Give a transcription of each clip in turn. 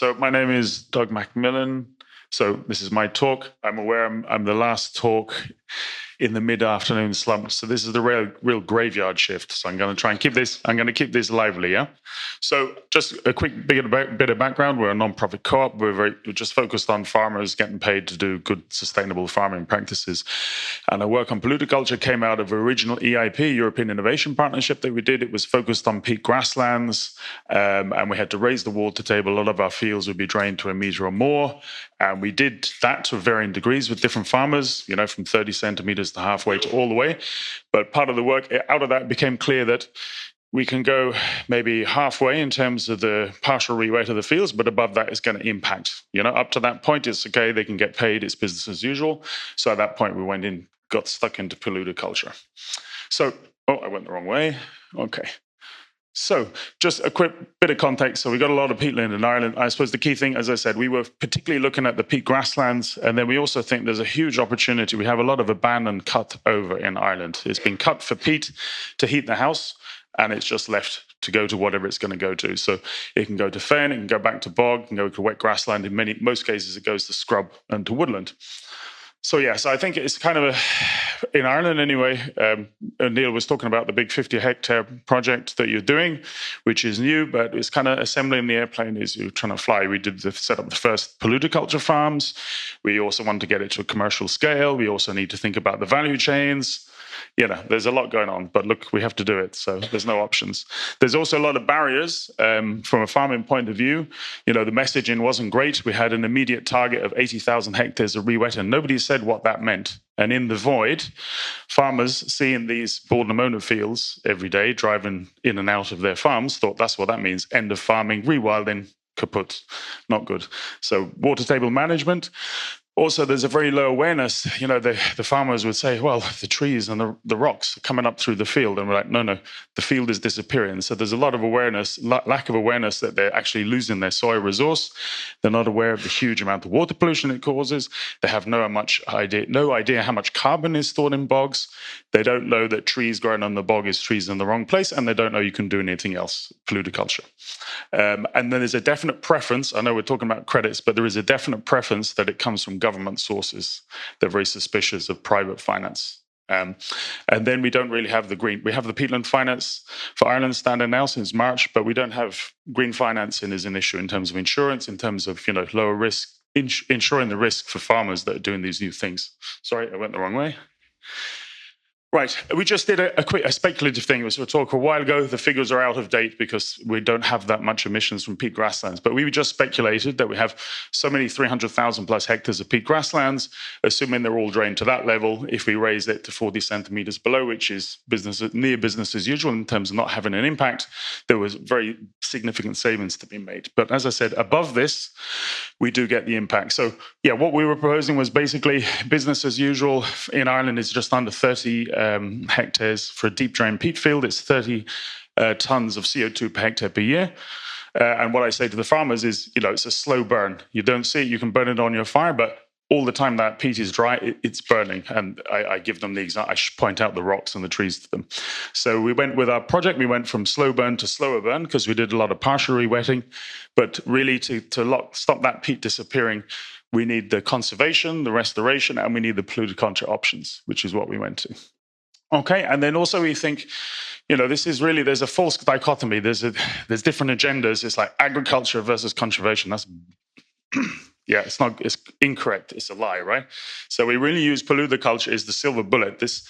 So my name is Doug McMillan. So this is my talk. I'm aware I'm the last talk in the mid-afternoon slump. So this is the real graveyard shift. So I'm going to try and keep this. I'm going to keep this lively. Yeah. So just a quick bit of background. We're a non-profit co-op. We're just focused on farmers getting paid to do good, sustainable farming practices. And our work on Paludiculture came out of original EIP, European Innovation Partnership, that we did. It was focused on peat grasslands, and we had to raise the water table. A lot of our fields would be drained to a metre or more. And we did that to varying degrees with different farmers, from 30 centimetres to halfway to all the way. But part of the work out of that became clear that we can go maybe halfway in terms of the partial reweight of the fields, but above that is going to impact. Up to that point, it's okay, they can get paid, it's business as usual. So at that point, we got stuck into Paludiculture. So, I went the wrong way. Okay. So just a quick bit of context. So we got a lot of peatland in Ireland. I suppose the key thing, as I said, we were particularly looking at the peat grasslands. And then we also think there's a huge opportunity. We have a lot of abandoned cut over in Ireland. It's been cut for peat to heat the house, and it's just left to go to whatever it's going to go to. So it can go to fen, it can go back to bog, it can go to wet grassland. In most cases, it goes to scrub and to woodland. So I think it's kind of in Ireland anyway. Neil was talking about the big 50-hectare project that you're doing, which is new, but it's kind of assembling the airplane as you're trying to fly. We did set up the first Paludiculture farms. We also want to get it to a commercial scale. We also need to think about the value chains. There's a lot going on, but look, we have to do it. So there's no options. There's also a lot of barriers from a farming point of view. The messaging wasn't great. We had an immediate target of 80,000 hectares of re-wet, and nobody said what that meant. And in the void, farmers seeing these bald pneumonia fields every day, driving in and out of their farms, thought that's what that means. End of farming, rewilding, kaput. Not good. So water table management. Also, there's a very low awareness. The farmers would say, well, the trees and the rocks are coming up through the field. And we're like, no, the field is disappearing. So there's a lot of awareness, lack of awareness that they're actually losing their soil resource. They're not aware of the huge amount of water pollution it causes. They have no idea how much carbon is stored in bogs. They don't know that trees growing on the bog is trees in the wrong place. And they don't know you can do anything else, Paludiculture. And then there's a definite preference. I know we're talking about credits, but there is a definite preference that it comes from government sources. They're very suspicious of private finance. And then we don't really have the green. We have the Peatland finance for Ireland standing now since March, but we don't have green financing as an issue in terms of insurance, in terms of lower risk, insuring the risk for farmers that are doing these new things. Sorry, I went the wrong way. Right, we just did a speculative thing. We talked a while ago. The figures are out of date because we don't have that much emissions from peat grasslands. But we just speculated that we have so many 300,000 plus hectares of peat grasslands, assuming they're all drained to that level. If we raise it to 40 centimeters below, which is near business as usual in terms of not having an impact, there was very significant savings to be made. But as I said, above this, we do get the impact. So what we were proposing was basically business as usual in Ireland is just under 30 hectares for a deep drain peat field. It's 30 tons of CO2 per hectare per year. And what I say to the farmers is, it's a slow burn. You don't see it, you can burn it on your fire, but all the time that peat is dry, it's burning. And I give them the example, I point out the rocks and the trees to them. So we went with our project, we went from slow burn to slower burn because we did a lot of partial rewetting. But really to stop that peat disappearing, we need the conservation, the restoration, and we need the Paludiculture options, which is what we went to. Okay, and then also we think, this is really, there's a false dichotomy. There's different agendas. It's like agriculture versus conservation. That's it's incorrect. It's a lie, right? So we really use Paludiculture as the silver bullet. This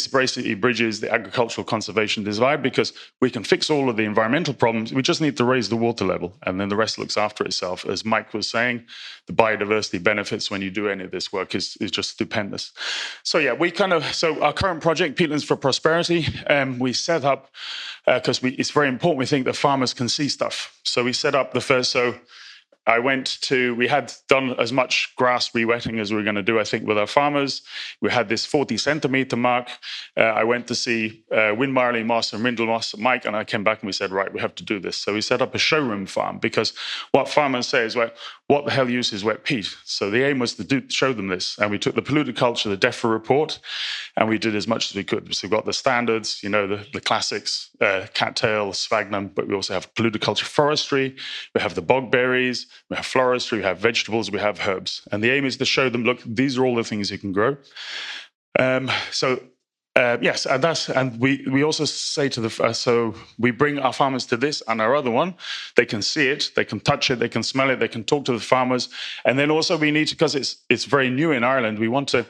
basically bridges the agricultural conservation divide because we can fix all of the environmental problems. We just need to raise the water level, and then the rest looks after itself. As Mike was saying, the biodiversity benefits when you do any of this work is just stupendous. So our current project, Peatlands for Prosperity, we set up because it's very important. We think that farmers can see stuff. So we set up the first. We had done as much grass rewetting as we were going to do, I think, with our farmers. We had this 40 centimeter mark. I went to see Winmarley Moss and Rindle Moss, Mike, and I came back and we said, right, we have to do this. So we set up a showroom farm because what farmers say is, well, what the hell use is wet peat? So the aim was to show them this. And we took the Paludiculture, the DEFRA report, and we did as much as we could. So we got the standards, the classics, cattail, sphagnum, but we also have Paludiculture forestry. We have the bogberries. we have floristry, we have vegetables, we have herbs. And the aim is to show them, look, these are all the things you can grow. Yes, and we also say to so we bring our farmers to this and our other one. They can see it, they can touch it, they can smell it, they can talk to the farmers, and then also we need to, because it's very new in Ireland, we want to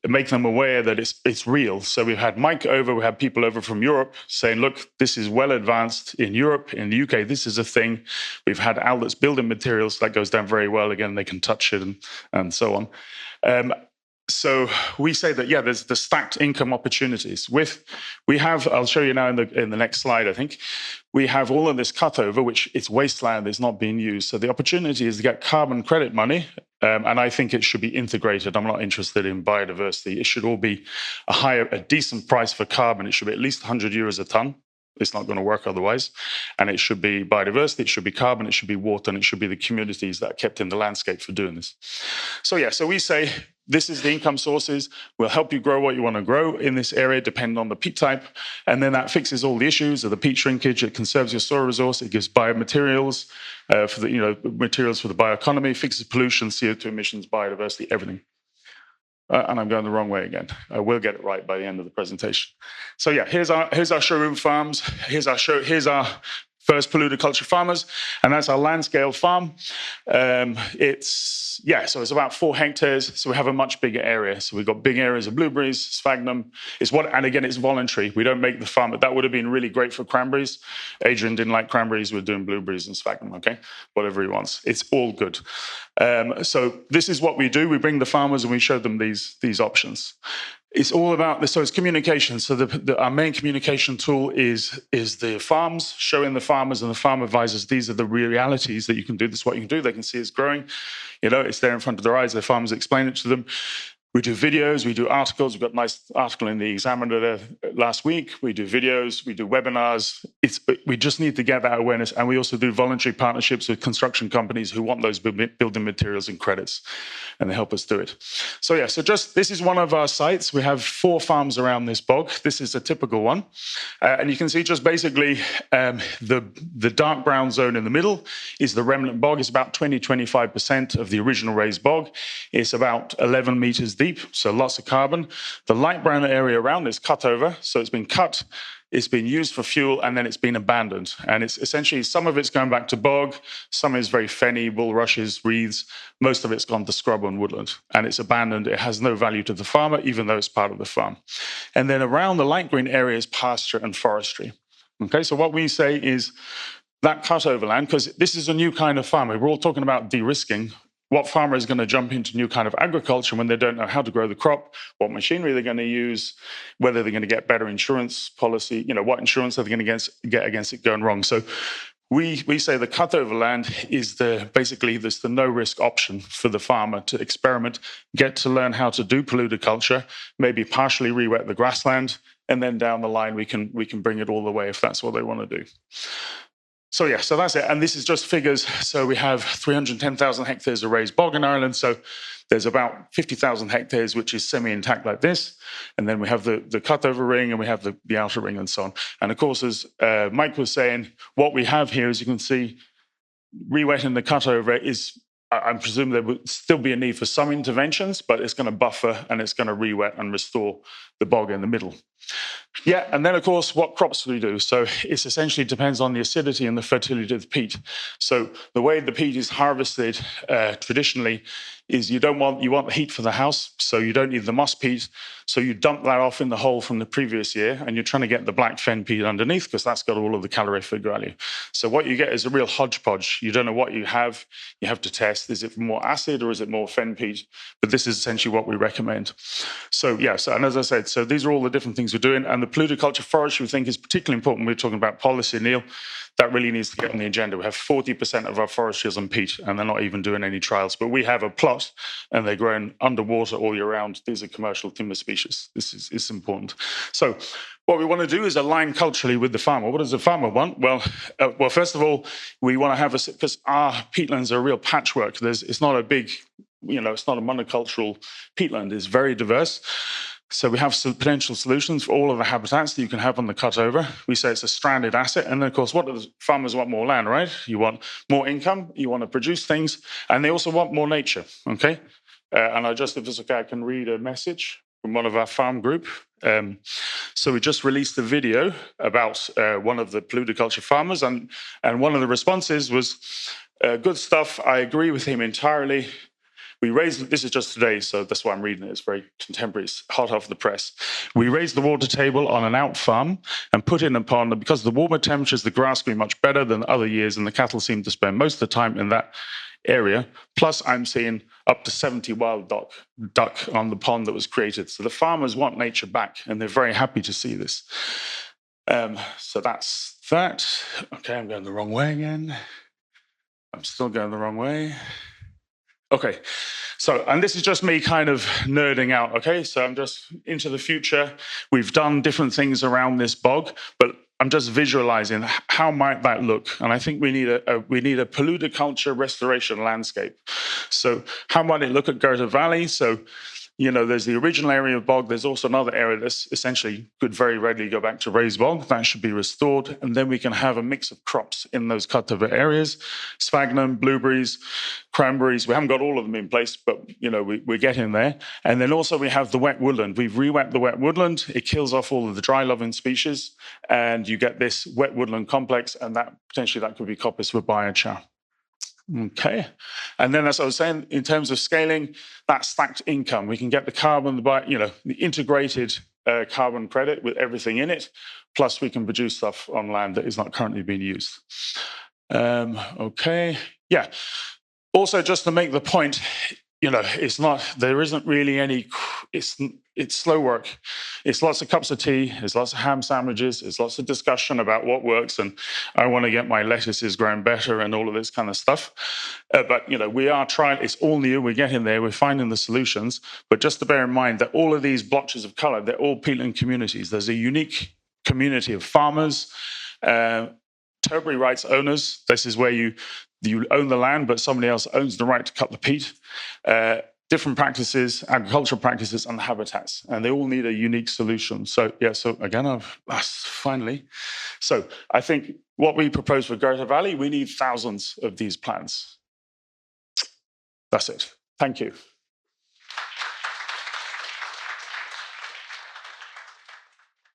make them aware that it's real. So we've had Mike over, we have people over from Europe saying, look, this is well advanced in Europe, in the UK, this is a thing. We've had Al that's building materials, that goes down very well. Again, they can touch it and so on. So we say that, yeah, there's the stacked income opportunities. We have, I'll show you now in the next slide, I think, we have all of this cutover, which it's wasteland, it's not being used. So the opportunity is to get carbon credit money, and I think it should be integrated. I'm not interested in biodiversity. It should all be a decent price for carbon. It should be at least 100 euros a tonne. It's not going to work otherwise. And it should be biodiversity, it should be carbon, it should be water, and it should be the communities that are kept in the landscape for doing this. So yeah, so we say, this is the income sources. We'll help you grow what you want to grow in this area, depending on the peat type. And then that fixes all the issues of the peat shrinkage. It conserves your soil resource. It gives biomaterials for the, materials for the bioeconomy, fixes pollution, CO2 emissions, biodiversity, everything. And I'm going the wrong way again. I will get it right by the end of the presentation. So yeah, here's our showroom farms. Here's our first Paludiculture farmers, and that's our land scale farm. So it's about 4 hectares. So we have a much bigger area. So we've got big areas of blueberries, sphagnum. And again, it's voluntary. We don't make the farm, but that would have been really great for cranberries. Adrian didn't like cranberries. We're doing blueberries and sphagnum. Okay, whatever he wants. It's all good. So this is what we do. We bring the farmers and we show them these options. It's all about this. So it's communication. So our main communication tool is the farms, showing the farmers and the farm advisors, these are the realities that you can do. This is what you can do. They can see it's growing. It's there in front of their eyes. The farmers explain it to them. We do videos, we do articles. We've got a nice article in the Examiner there last week. We do videos, we do webinars. We just need to get that awareness. And we also do voluntary partnerships with construction companies who want those building materials and credits, and they help us do it. So yeah, this is one of our sites. We have 4 farms around this bog. This is a typical one. And you can see just basically the dark brown zone in the middle is the remnant bog. It's about 20-25% of the original raised bog. It's about 11 meters deep, so lots of carbon. The light brown area around is cut over, so it's been cut, it's been used for fuel, and then it's been abandoned. And it's essentially, some of it's going back to bog, some is very fenny, bulrushes, reeds, most of it's gone to scrub and woodland, and it's abandoned. It has no value to the farmer, even though it's part of the farm. And then around the light green area is pasture and forestry. Okay, so what we say is that cut over land, because this is a new kind of farmer. We're all talking about de-risking. What farmer is going to jump into new kind of agriculture when they don't know how to grow the crop, what machinery they're going to use, whether they're going to get better insurance policy, what insurance are they going to get against it going wrong. So we say the cutover land is basically the no risk option for the farmer to experiment, get to learn how to do paludiculture, maybe partially re-wet the grassland, and then down the line we can bring it all the way if that's what they want to do. So yeah, so that's it. And this is just figures. So we have 310,000 hectares of raised bog in Ireland. So there's about 50,000 hectares, which is semi-intact like this. And then we have the cutover ring and we have the outer ring and so on. And of course, as Mike was saying, what we have here, as you can see, re-wetting the cutover is, I presume there would still be a need for some interventions, but it's going to buffer and it's going to re-wet and restore the bog in the middle. Yeah, and then of course, what crops do we do? So it essentially depends on the acidity and the fertility of the peat. So the way the peat is harvested traditionally is you want the heat for the house, so you don't need the moss peat. So you dump that off in the hole from the previous year, and you're trying to get the black fen peat underneath because that's got all of the calorific value. So what you get is a real hodgepodge. You don't know what you have. You have to test. Is it more acid or is it more fen peat? But this is essentially what we recommend. So yeah, and as I said, so these are all the different things we're doing. And the Paludiculture forestry we think is particularly important. We're talking about policy, Neil. That really needs to get on the agenda. We have 40% of our forestry is on peat, and they're not even doing any trials. But we have a plot, and they're growing underwater all year round. These are commercial timber species. This is important. So what we want to do is align culturally with the farmer. What does the farmer want? Well, first of all, we want to have because our peatlands are a real patchwork. It's not a big, it's not a monocultural peatland. It's very diverse. So we have some potential solutions for all of the habitats that you can have on the cutover. We say it's a stranded asset. And then, of course, what do the farmers want? More land, right? You want more income, you want to produce things, and they also want more nature, okay? And I just, if it's okay, I can read a message from one of our farm group. So we just released a video about one of the Paludiculture farmers, and one of the responses was, good stuff, I agree with him entirely. We raised, this is just today, so that's why I'm reading it. It's very contemporary, it's hot off the press. We raised the water table on an out farm and put in a pond, and because of the warmer temperatures, the grass grew much better than other years, and the cattle seem to spend most of the time in that area. Plus, I'm seeing up to 70 wild duck on the pond that was created. So the farmers want nature back, and they're very happy to see this. So that's that. Okay, I'm going the wrong way again. I'm still going the wrong way. Okay, so, and this is just me kind of nerding out, okay? So I'm just into the future. We've done different things around this bog, but I'm just visualizing how might that look. And I think we need a paludiculture restoration landscape. So how might it look at Goethe Valley? So, you know, there's the original area of bog. There's also another area that's essentially could very readily go back to raised bog. That should be restored. And then we can have a mix of crops in those cutover areas. Sphagnum, blueberries, cranberries. We haven't got all of them in place, but, you know, we're getting there. And then also we have the wet woodland. We've re-wet the wet woodland. It kills off all of the dry-loving species. And you get this wet woodland complex. And that potentially that could be coppice for biochar. Okay, and then as I was saying, in terms of scaling, that stacked income, we can get the carbon, the integrated carbon credit with everything in it, plus we can produce stuff on land that is not currently being used. Okay, yeah. Also, just to make the point, you know, there isn't really any, it's slow work. It's lots of cups of tea, it's lots of ham sandwiches, it's lots of discussion about what works, and I want to get my lettuces grown better and all of this kind of stuff. But, you know, we are trying, it's all new, we're getting there, we're finding the solutions. But just to bear in mind that all of these blotches of color, they're all peatland communities. There's a unique community of farmers, Tilbury rights owners. This is where you own the land, but somebody else owns the right to cut the peat. Different practices, agricultural practices, and habitats, and they all need a unique solution. So, yeah, so again, finally. So I think what we propose for Goethe Valley, we need thousands of these plants. That's it. Thank you.